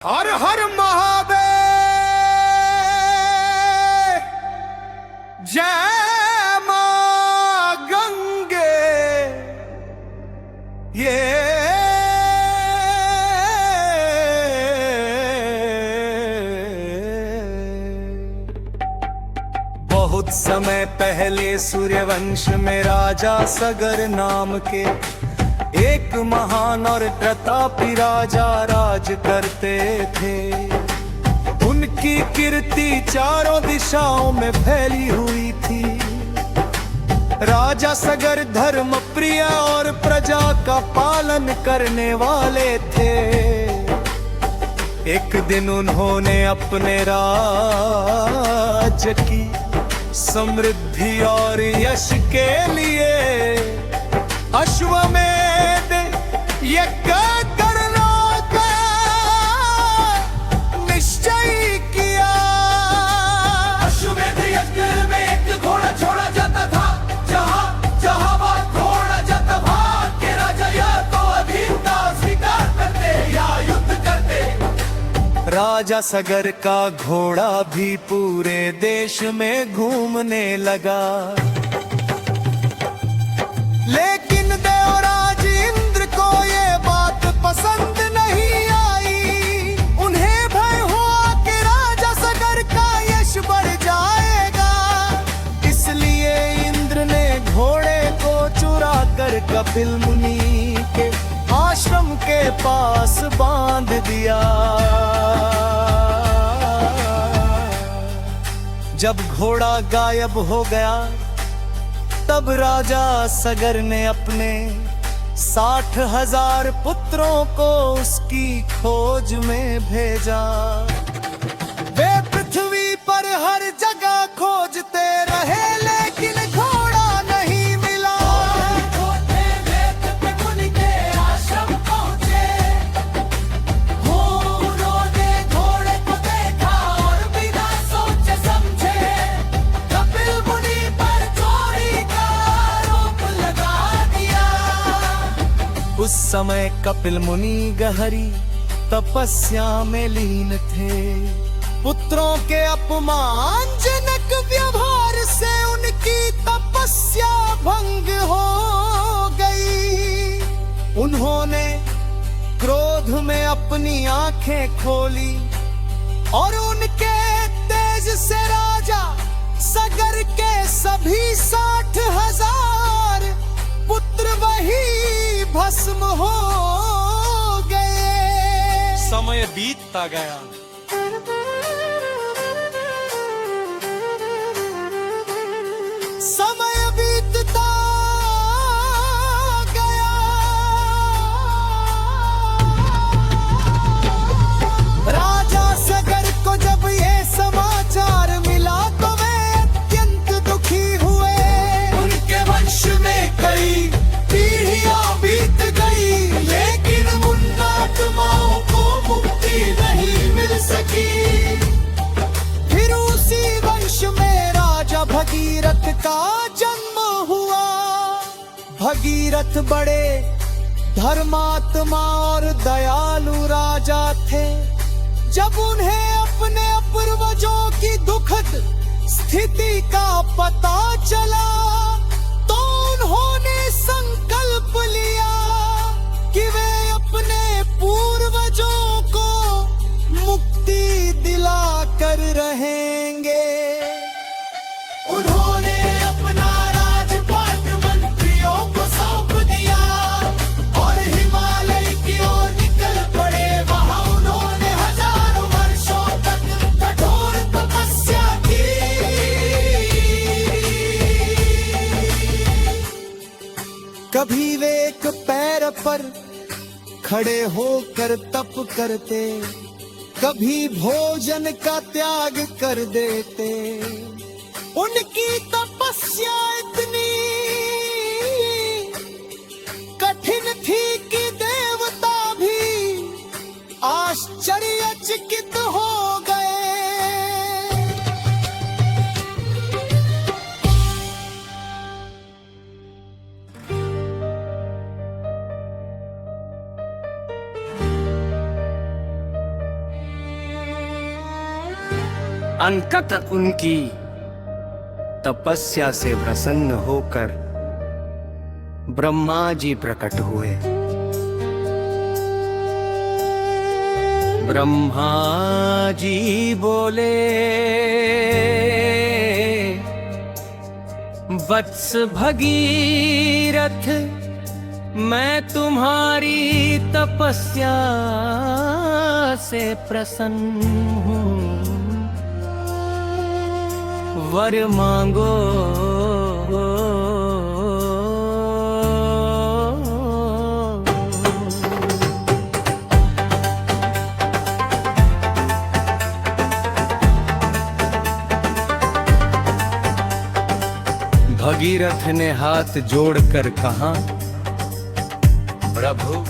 हर हर महादेव जय मां गंगे। ये बहुत समय पहले सूर्यवंश में राजा सगर नाम के एक महान और प्रतापी राजा राज करते थे। उनकी कीर्ति चारों दिशाओं में फैली हुई थी। राजा सगर धर्म प्रिय और प्रजा का पालन करने वाले थे। एक दिन उन्होंने अपने राज्य की समृद्धि और यश के लिए अश्वमेध यज्ञ करने का निश्चय किया। अश्वमेध यज्ञ में एक घोड़ा छोड़ा जाता था, जहाँ जहाँ वह घोड़ा जाता भाग के राजा या तो अधीनता स्वीकार करते या युद्ध करते। राजा सगर का घोड़ा भी पूरे देश में घूमने लगा, लेकिन देवराज इंद्र को ये बात पसंद नहीं आई। उन्हें भय हुआ कि राजा सगर का यश बढ़ जाएगा, इसलिए इंद्र ने घोड़े को चुरा कर कपिल मुनि के आश्रम के पास बांध दिया। जब घोड़ा गायब हो गया तब राजा सगर ने अपने 60,000 पुत्रों को उसकी खोज में भेजा। वे पृथ्वी पर हर जगह खोजते रहे, लेकिन घोड़ा नहीं मिला। खोजते वे कपिल मुनि के आश्रम पहुँचे। उन्होंने घोड़े को देखा और बिना सोचे समझे कपिल मुनि पर चोरी का आरोप लगा दिया। उस समय कपिल मुनि गहरी तपस्या में लीन थे। पुत्रों के अपमानजनक व्यवहार से उनकी तपस्या भंग हो गई। उन्होंने क्रोध में अपनी आंखें खोली और उनके तेज से राजा सगर के सभी 60,000 पुत्र वही भस्म हो गए। समय बीतता गया, समय बीतता गया। राजा सगर को जब ये समाचार मिला तो वे अत्यंत दुखी हुए। उनके वंश में कई पीढ़ियां बीत गई, लेकिन उन आत्माओं को मुक्ति नहीं मिल सकी। फिर उसी वंश में राजा भगीरथ का जन्म हुआ। भगीरथ बड़े धर्मात्मा और दयालु राजा थे। जब उन्हें अपने पूर्वजों की दुखद स्थिति का पता चला तो उन्होंने संकल्प लिया कि वे अपने पूर्वजों को मुक्ति दिला कर रहेंगे। उन्होंने अपना राजपाट मंत्रियों को सौंप दिया और हिमालय की ओर निकल पड़े। वहां उन्होंने हजारों वर्षों तक कठोर तपस्या की। कभी वे एक पैर पर खड़े होकर तप करते, कभी भोजन का त्याग कर देते। उनकी तपस्या इतनी कठिन थी कि देवता भी आश्चर्यचकित हो गए। अंततः उनकी तपस्या से प्रसन्न होकर ब्रह्मा जी प्रकट हुए। ब्रह्मा जी बोले, वत्स भगीरथ, मैं तुम्हारी तपस्या से प्रसन्न हूँ, वर मांगो। भगीरथ ने हाथ जोड़कर कहा, प्रभु,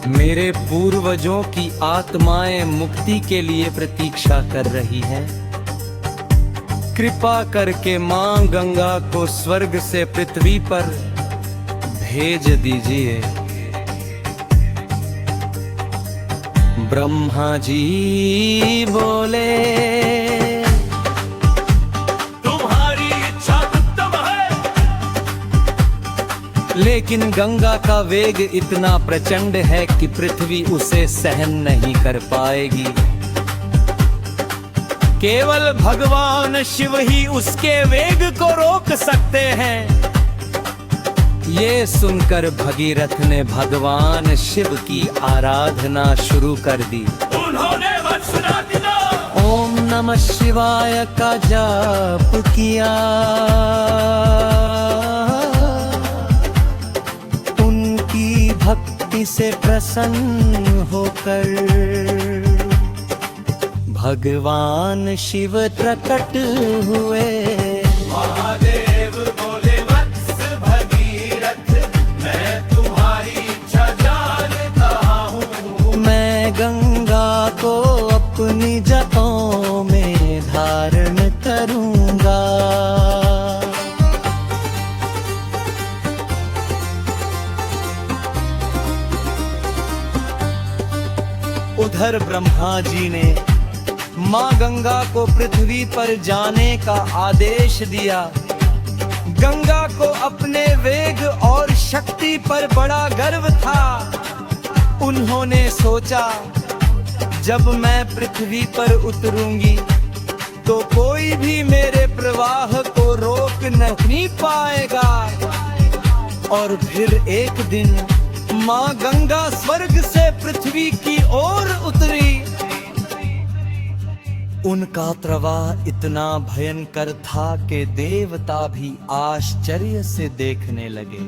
मेरे पूर्वजों की आत्माएं मुक्ति के लिए प्रतीक्षा कर रही हैं। कृपा करके मां गंगा को स्वर्ग से पृथ्वी पर भेज दीजिए। ब्रह्मा जी बोले, लेकिन गंगा का वेग इतना प्रचंड है कि पृथ्वी उसे सहन नहीं कर पाएगी। केवल भगवान शिव ही उसके वेग को रोक सकते हैं। ये सुनकर भगीरथ ने भगवान शिव की आराधना शुरू कर दी। उन्होंने ओम नमः शिवाय का जाप किया। भक्ति से प्रसन्न होकर भगवान शिव प्रकट हुए। महादेव बोले, वत्स भगीरथ, मैं तुम्हारी इच्छा जानता हूँ। मैं गंगा को अपनी जटों में धारण करूँगा। उधर ब्रह्मा जी ने मां गंगा को पृथ्वी पर जाने का आदेश दिया। गंगा को अपने वेग और शक्ति पर बड़ा गर्व था। उन्होंने सोचा, जब मैं पृथ्वी पर उतरूंगी तो कोई भी मेरे प्रवाह को रोक नहीं पाएगा। और फिर एक दिन मां गंगा स्वर्ग से पृथ्वी की ओर उतरी। उनका प्रवाह इतना भयंकर था कि देवता भी आश्चर्य से देखने लगे।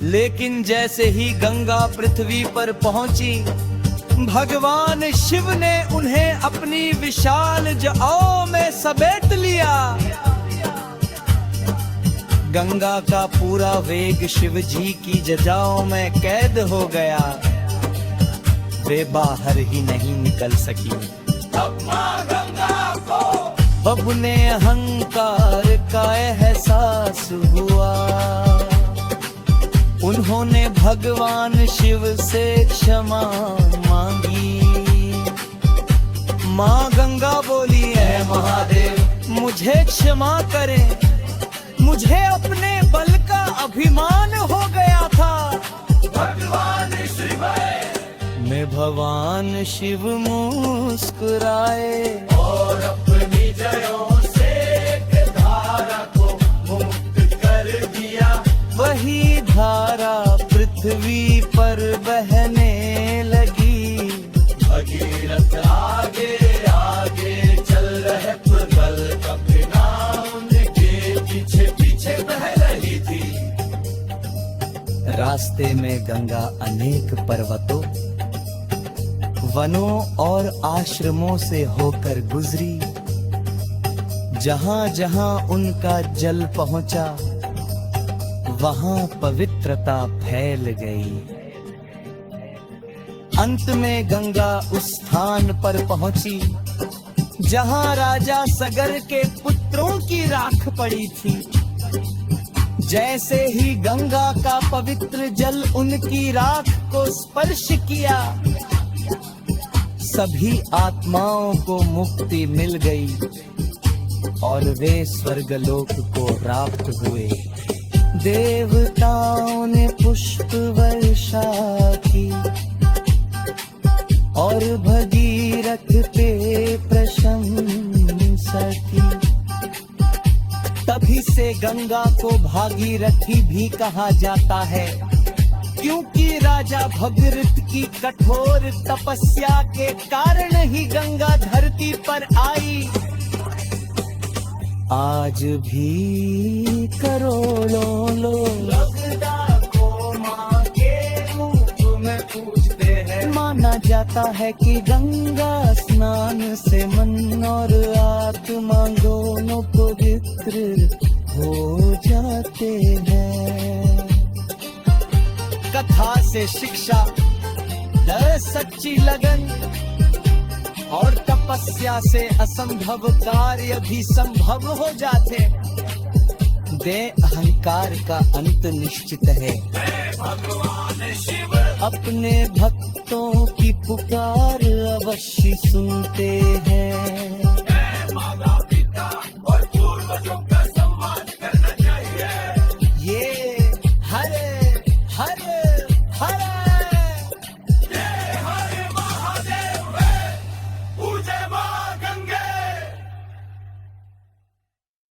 लेकिन जैसे ही गंगा पृथ्वी पर पहुंची, भगवान शिव ने उन्हें अपनी विशाल जटाओं में समेट लिया। गंगा का पूरा वेग शिव जी की जटाओं में कैद हो गया। वे बाहर ही नहीं निकल सकी। अपने अहंकार का एहसास हुआ। उन्होंने भगवान शिव से क्षमा मांगी। मां गंगा बोली, है महादेव, मुझे क्षमा करें, मुझे अपने बल का अभिमान हो गया था। भगवान शिव मैं भगवान शिव मुस्कुराए और अपनी जड़ों से एक धारा को मुक्त कर दिया। वही धारा पृथ्वी पर बहने लगी। भगीरथ आगे आगे चल रहे, प्रबल कपिला उनके पीछे पीछे बह रही थी। रास्ते में गंगा अनेक पर्वतों, वनों और आश्रमों से होकर गुजरी। जहां जहां उनका जल पहुंचा, वहां पवित्रता फैल गई। अंत में गंगा उस स्थान पर पहुंची जहां राजा सगर के पुत्रों की राख पड़ी थी। जैसे ही गंगा का पवित्र जल उनकी राख को स्पर्श किया, सभी आत्माओं को मुक्ति मिल गई और वे स्वर्गलोक को प्राप्त हुए। देवताओं ने पुष्प वर्षा की और भगीरथ पे प्रशंसा की। तभी से गंगा को भागीरथी भी कहा जाता है, क्योंकि राजा भगीरथ की कठोर तपस्या के कारण ही गंगा धरती पर आई। आज भी करोड़ों लोग गंगा को मां के रूप में पूजते हैं। माना जाता है कि गंगा स्नान से मन और आत्मा दोनों पवित्र हो जाते हैं। कथा से शिक्षा, डर सच्ची लगन और तपस्या से असंभव कार्य भी संभव हो जाते। दे अहंकार का अंत निश्चित है। भगवान शिव अपने भक्तों की पुकार अवश्य सुनते हैं।